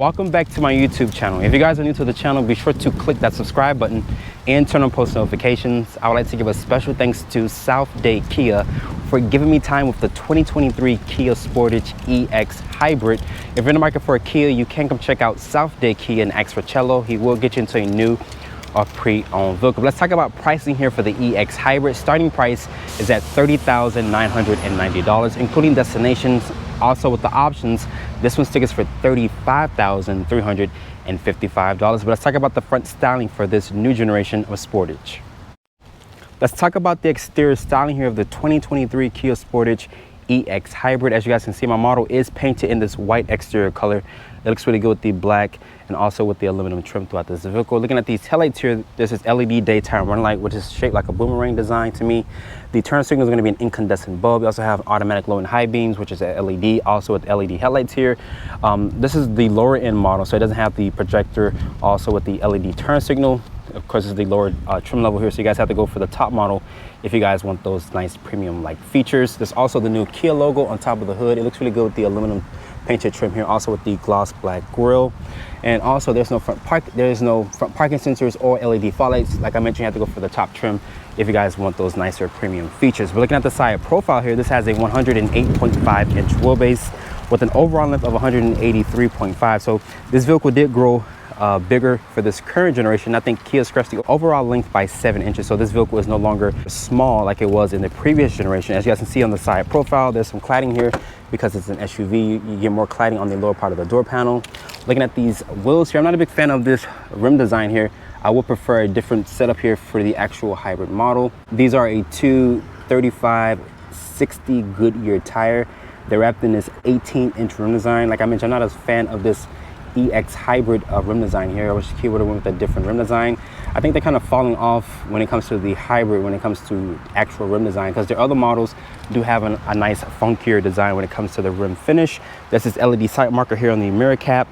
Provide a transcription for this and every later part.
Welcome back to my YouTube channel. If you guys are new to the channel, be sure to click that subscribe button and turn on post notifications. I would like to give a special thanks to Dade Kia for giving me time with the 2023 Kia Sportage EX Hybrid. If you're in the market for a Kia, you can come check out Dade Kia and ask for Cello. He will get you into a new or pre-owned vehicle. Let's talk about pricing here for the EX Hybrid. Starting price is at $30,990, including destinations. Also with the options, this one's tickets for $35,355. But let's talk about the front styling for this new generation of Sportage. Let's talk about the exterior styling here of the 2023 Kia Sportage EX Hybrid. As you guys can see, my model is painted in this white exterior color. It looks really good with the black and also with the aluminum trim throughout this vehicle. Looking at these taillights here, this is LED daytime running light, which is shaped like a boomerang design to me. The turn signal is going to be an incandescent bulb. You also have automatic low and high beams, which is a LED, also with LED headlights here. This is the lower end model, so it doesn't have the projector, also with the LED turn signal. Of course, it's the lower trim level here, so you guys have to go for the top model if you guys want those nice premium like features. There's also the new Kia logo on top of the hood. It looks really good with the aluminum painted trim here, also with the gloss black grille. And also there's no front parking sensors or LED fog lights. Like I mentioned, you have to go for the top trim if you guys want those nicer premium features. But looking at the side profile here, this has a 108.5 inch wheelbase with an overall length of 183.5. So this vehicle did grow bigger for this current generation. I think Kia scratched the overall length by 7 inches. So this vehicle is no longer small like it was in the previous generation. As you guys can see on the side profile, there's some cladding here because it's an SUV. You get more cladding on the lower part of the door panel. Looking at these wheels here, I'm not a big fan of this rim design here. I would prefer a different setup here for the actual hybrid model. These are a 235/60 Goodyear tire. They're wrapped in this 18-inch rim design. Like I mentioned, I'm not a fan of this EX Hybrid rim design here. I wish Kia would have went with a different rim design. I think they're kind of falling off when it comes to the hybrid, when it comes to actual rim design, because their other models do have a nice funkier design when it comes to the rim finish. There's this LED sight marker here on the mirror cap.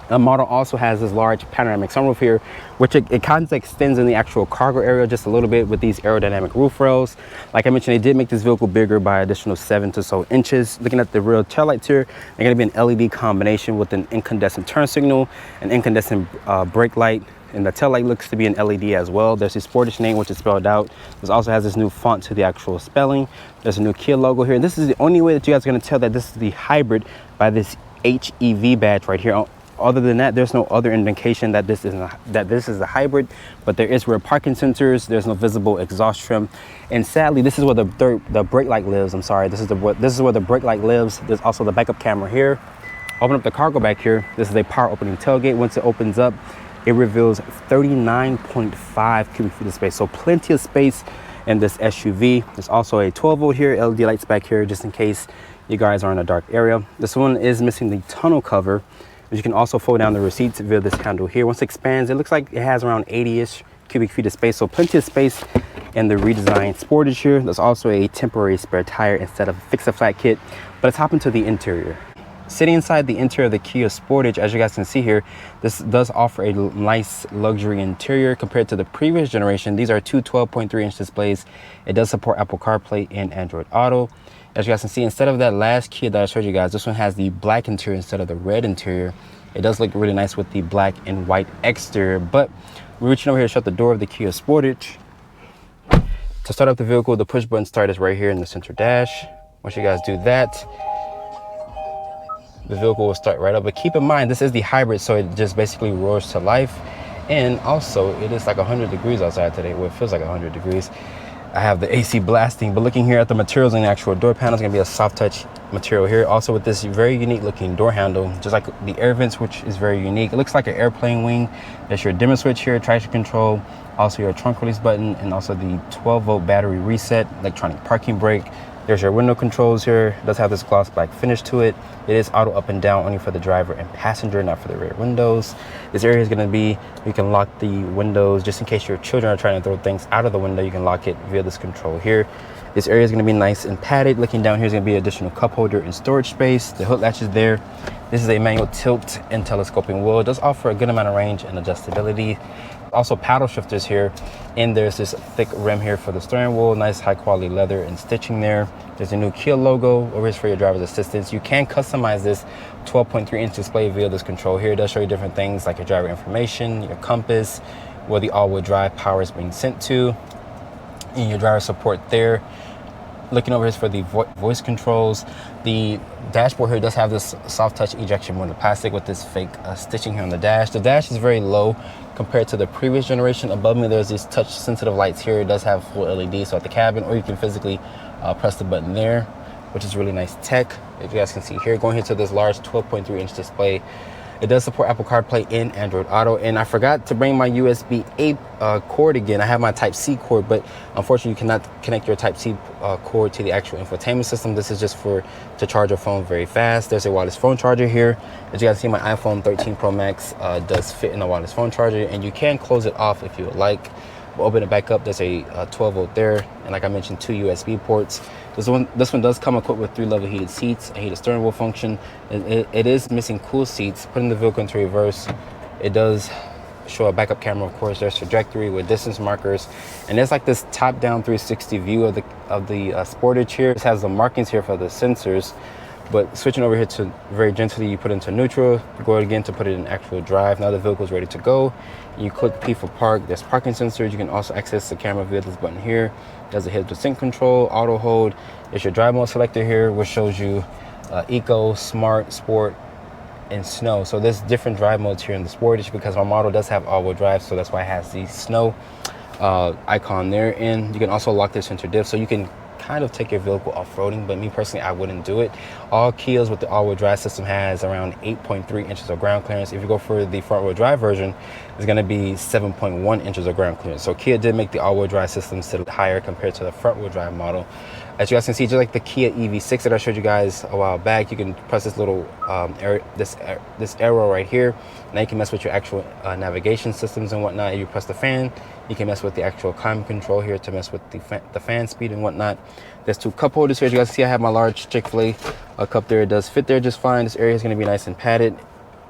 The model also has this large panoramic sunroof here, which it kind of extends in the actual cargo area just a little bit with these aerodynamic roof rails. Like I mentioned, they did make this vehicle bigger by additional 7 or so inches. Looking at the rear taillights here, they're going to be an LED combination with an incandescent turn signal, an incandescent brake light, and the taillight looks to be an LED as well. There's the Sportage name, which is spelled out. This also has this new font to the actual spelling. There's a new Kia logo here. This is the only way that you guys are going to tell that this is the hybrid by this HEV badge right here. Other than that, there's no other indication that this is a hybrid, but there is rear parking sensors. There's no visible exhaust trim, and sadly, this is where the brake light lives. I'm sorry, this is where the brake light lives. There's also the backup camera here. Open up the cargo back here. This is a power opening tailgate. Once it opens up, it reveals 39.5 cubic feet of space, so plenty of space in this SUV. There's also a 12-volt here, LED lights back here, just in case you guys are in a dark area. This one is missing the tonneau cover. But you can also fold down the receipts via this handle here. Once it expands, it looks like it has around 80-ish cubic feet of space. So plenty of space in the redesigned Sportage here. There's also a temporary spare tire instead of fix-a-flat kit. But let's hop into the interior. Sitting inside the interior of the Kia Sportage, as you guys can see here, this does offer a nice luxury interior compared to the previous generation. These are two 12.3-inch displays. It does support Apple CarPlay and Android Auto. As you guys can see, instead of that last Kia that I showed you guys, this one has the black interior instead of the red interior. It does look really nice with the black and white exterior. But we're reaching over here to shut the door of the Kia Sportage. To start up the vehicle, the push button start is right here in the center dash. Once you guys do that, the vehicle will start right up. But keep in mind, this is the hybrid, so it just basically roars to life. And also, it is like 100 degrees outside today. Well, it feels like 100 degrees. I have the AC blasting, but looking here at the materials in the actual door panel, it's gonna be a soft touch material here. Also with this very unique looking door handle, just like the air vents, which is very unique. It looks like an airplane wing. There's your dimmer switch here, traction control, also your trunk release button, and also the 12-volt battery reset, electronic parking brake. There's your window controls here. It does have this gloss black finish to it. It is auto up and down only for the driver and passenger, not for the rear windows. This area is gonna be, you can lock the windows just in case your children are trying to throw things out of the window. You can lock it via this control here. This area is gonna be nice and padded. Looking down here is gonna be additional cup holder and storage space. The hood latch is there. This is a manual tilt and telescoping wheel. It does offer a good amount of range and adjustability. Also paddle shifters here, and there's this thick rim here for the steering wheel. Nice high quality leather and stitching there. There's a new Kia logo over here for your driver's assistance. You can customize this 12.3-inch display via this control here. It does show you different things like your driver information, your compass, where the all-wheel drive power is being sent to, and your driver support there. Looking over here is for the voice controls. The dashboard here does have this soft touch ejection molded plastic with this fake stitching here on the dash. The dash is very low compared to the previous generation. Above me, there's these touch sensitive lights here. It does have full LED, so at the cabin, or you can physically press the button there, which is really nice tech. If you guys can see here, going here to this large 12.3-inch display. It does support Apple CarPlay and Android Auto. And I forgot to bring my USB-A cord again. I have my Type-C cord, but unfortunately you cannot connect your Type-C cord to the actual infotainment system. This is just to charge your phone very fast. There's a wireless phone charger here. As you guys see, my iPhone 13 Pro Max does fit in a wireless phone charger, and you can close it off if you would like. We'll open it back up. There's a 12 volt there, and like I mentioned, 2 USB ports. This one does come equipped with 3-level heated seats, a heated steering wheel function. It is missing cool seats. Putting the vehicle into reverse, it does show a backup camera, of course. There's trajectory with distance markers, and there's like this top-down 360 view of the Sportage here. This has the markings here for the sensors. But switching over here to very gently, you put it into neutral, you go again to put it in actual drive. Now the vehicle is ready to go. You click P for park. There's parking sensors. You can also access the camera via this button here. There's a hill descent control, auto hold. There's your drive mode selector here, which shows you eco, smart, sport, and snow. So there's different drive modes here in the Sportage because my model does have all-wheel drive, so that's why it has the snow icon there. And you can also lock the center diff, so you can kind of take your vehicle off-roading, but me personally, I wouldn't do it. All Kias with the all-wheel drive system has around 8.3 inches of ground clearance. If you go for the front-wheel drive version, it's going to be 7.1 inches of ground clearance. So Kia did make the all-wheel drive system sit higher compared to the front-wheel drive model. As you guys can see, just like the Kia EV6 that I showed you guys a while back, you can press this little this arrow right here. Now you can mess with your actual navigation systems and whatnot. If you press the fan, you can mess with the actual climate control here to mess with the fan speed and whatnot. There's 2 cup holders here. As you guys see, I have my large Chick-fil-A cup there. It does fit there just fine. This area is going to be nice and padded.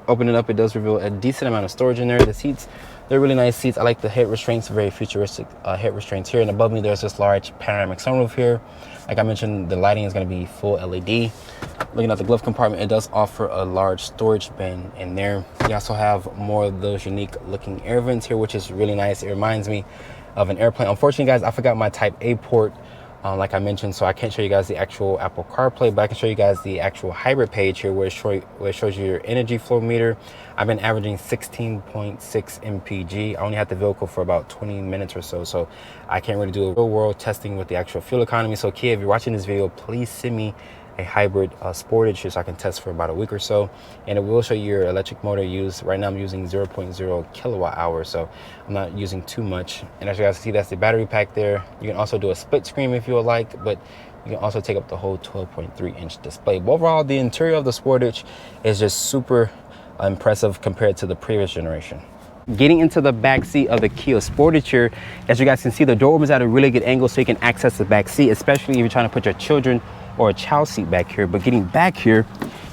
Open it up, it does reveal a decent amount of storage in there. The seats, they're really nice seats. I like the head restraints, very futuristic head restraints here. And above me, there's this large panoramic sunroof here. Like I mentioned, the lighting is going to be full LED. Looking at the glove compartment, it does offer a large storage bin in there. You also have more of those unique looking air vents here, which is really nice. It reminds me of an airplane. Unfortunately, guys, I forgot my Type A port, like I mentioned, so I can't show you guys the actual Apple CarPlay, but I can show you guys the actual hybrid page here where it shows you your energy flow meter. I've been averaging 16.6 mpg. I only had the vehicle for about 20 minutes or so, so I can't really do a real world testing with the actual fuel economy. So Kia, if you're watching this video, please send me a hybrid Sportage so I can test for about a week or so, and it will show you your electric motor use. Right now I'm using 0.0 kilowatt hours, so I'm not using too much. And as you guys see, that's the battery pack there. You can also do a split screen if you would like, but you can also take up the whole 12.3-inch display. But overall, the interior of the Sportage is just super impressive compared to the previous generation. Getting into the back seat of the Kia Sportage here, as you guys can see, the door opens at a really good angle so you can access the back seat, especially if you're trying to put your children or a child seat back here. But getting back here,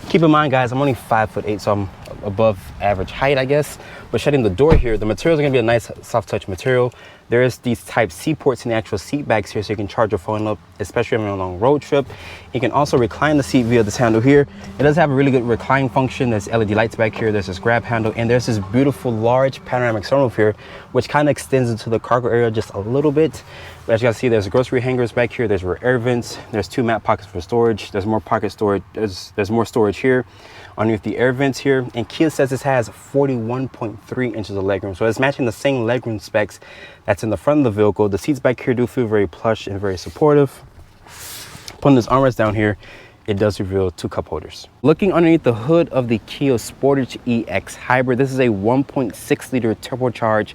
keep in mind, guys, I'm only 5'8", so I'm above average height, I guess. But shutting the door here, the material is going to be a nice soft touch material. There is these Type-C ports in the actual seat backs here, so you can charge your phone up, especially on a long road trip. You can also recline the seat via this handle here. It does have a really good recline function. There's LED lights back here. There's this grab handle, and there's this beautiful large panoramic sunroof here, which kind of extends into the cargo area just a little bit. But as you guys see, there's grocery hangers back here. There's rear air vents. There's 2 map pockets for storage. There's more pocket storage. There's more storage here underneath the air vents here. And Kia says this has 41.3 inches of legroom, so it's matching the same legroom specs that's in the front of the vehicle. The seats back here do feel very plush and very supportive. Putting this armrest down here, it does reveal 2 cup holders. Looking underneath the hood of the Kia Sportage EX Hybrid, this is a 1.6 liter turbocharged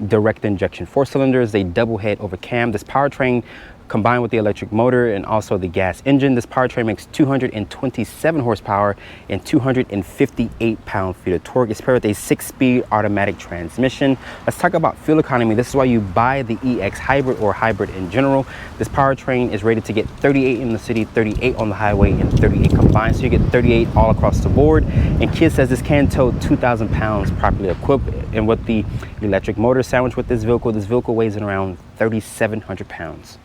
direct injection 4-cylinder. A double head over cam. This powertrain combined with the electric motor and also the gas engine, this powertrain makes 227 horsepower and 258 pound-feet of torque. It's paired with a 6-speed automatic transmission. Let's talk about fuel economy. This is why you buy the EX Hybrid or hybrid in general. This powertrain is rated to get 38 in the city, 38 on the highway, and 38 combined. So you get 38 all across the board. And Kia says this can tow 2,000 pounds properly equipped. And with the electric motor sandwiched with this vehicle weighs in around 3,700 pounds.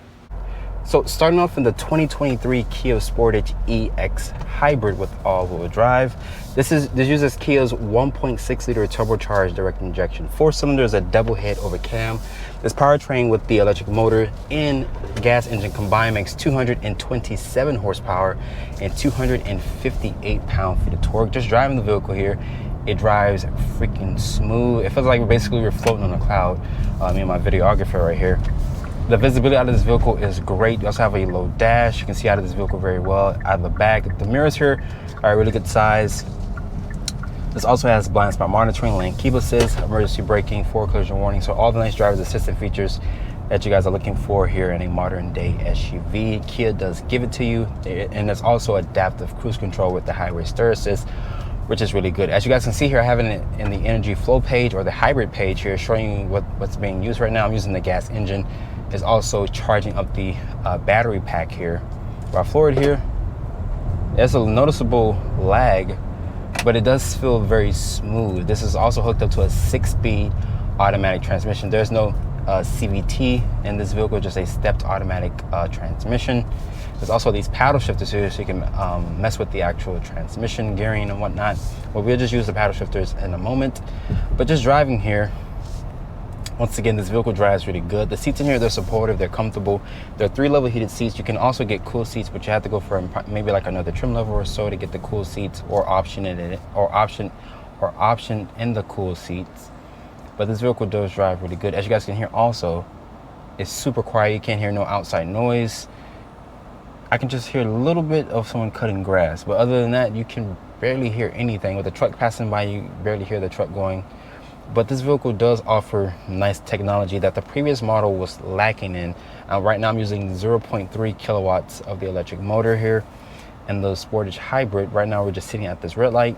So starting off in the 2023 Kia Sportage EX Hybrid with all-wheel drive. This uses Kia's 1.6 liter turbocharged direct injection 4-cylinder, a double head over cam. This powertrain with the electric motor and gas engine combined makes 227 horsepower and 258 pound-feet of torque. Just driving the vehicle here, it drives freaking smooth. It feels like we're floating on a cloud. Me and my videographer right here. The visibility out of this vehicle is great. You also have a low dash. You can see out of this vehicle very well out of the back. The mirrors here are a really good size. This also has blind spot monitoring, lane keep assist, emergency braking, forward collision warning. So all the nice driver's assistant features that you guys are looking for here in a modern day SUV. Kia does give it to you. And there's also adaptive cruise control with the highway stir assist, which is really good. As you guys can see here, I have it in the energy flow page or the hybrid page here, showing you what's being used right now. I'm using the gas engine. Is also charging up the battery pack here. If I floor it here, there's a noticeable lag, but it does feel very smooth. This is also hooked up to a 6-speed automatic transmission. There's no CVT in this vehicle, just a stepped automatic transmission. There's also these paddle shifters here, so you can mess with the actual transmission gearing and whatnot. But we'll just use the paddle shifters in a moment. But just driving here, once again, this vehicle drives really good. The seats in here, they're supportive, they're comfortable. They're 3-level heated seats. You can also get cool seats, but you have to go for maybe like another trim level or so to get the cool seats, or option in it, or option in the cool seats. But this vehicle does drive really good. As you guys can hear also, it's super quiet. You can't hear no outside noise. I can just hear a little bit of someone cutting grass, but other than that, you can barely hear anything. With the truck passing by, you barely hear the truck going. But this vehicle does offer nice technology that the previous model was lacking in. Right now I'm using 0.3 kilowatts of the electric motor here and the Sportage Hybrid. Right now we're just sitting at this red light.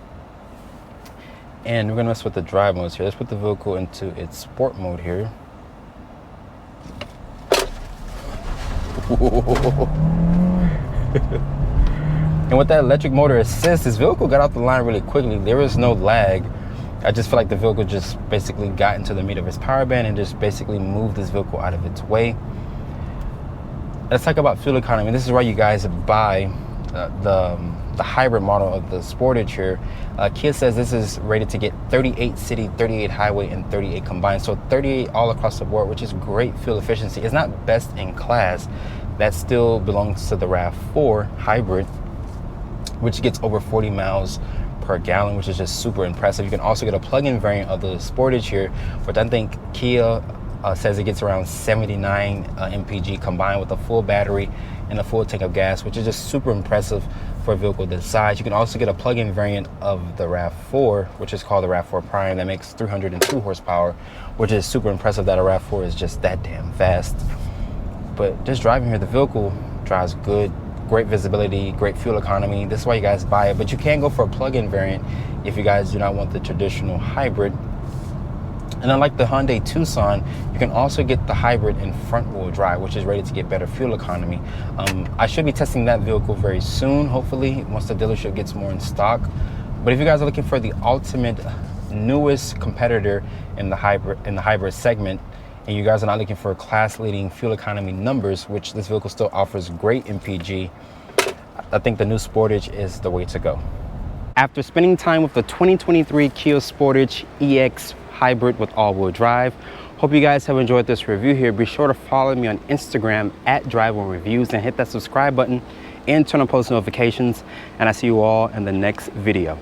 And we're gonna mess with the drive modes here. Let's put the vehicle into its sport mode here. And with that electric motor assist, this vehicle got off the line really quickly. There was no lag. I just feel like the vehicle just basically got into the meat of its power band and just basically moved this vehicle out of its way. Let's talk about fuel economy. This is why you guys buy the hybrid model of the Sportage here. Kia says this is rated to get 38 city, 38 highway, and 38 combined. So 38 all across the board, which is great fuel efficiency. It's not best in class. That still belongs to the RAV4 hybrid, which gets over 40 miles per gallon, which is just super impressive. You can also get a plug-in variant of the Sportage here, which I think Kia says it gets around 79 mpg combined with a full battery and a full tank of gas, which is just super impressive for a vehicle this size. You can also get a plug-in variant of the RAV4, which is called the RAV4 Prime, that makes 302 horsepower, which is super impressive that a RAV4 is just that damn fast. But just driving here, the vehicle drives good. Great visibility, great fuel economy. This is why you guys buy it. But you can go for a plug-in variant if you guys do not want the traditional hybrid. And unlike the Hyundai Tucson, you can also get the hybrid in front-wheel drive, which is rated to get better fuel economy. I should be testing that vehicle very soon, hopefully, once the dealership gets more in stock. But if you guys are looking for the ultimate, newest competitor in the hybrid segment, and you guys are not looking for class-leading fuel economy numbers, which this vehicle still offers great MPG, I think the new Sportage is the way to go. After spending time with the 2023 Kia Sportage EX Hybrid with all-wheel drive, hope you guys have enjoyed this review here. Be sure to follow me on Instagram at @DriveOnReviews and hit that subscribe button and turn on post notifications. And I see you all in the next video.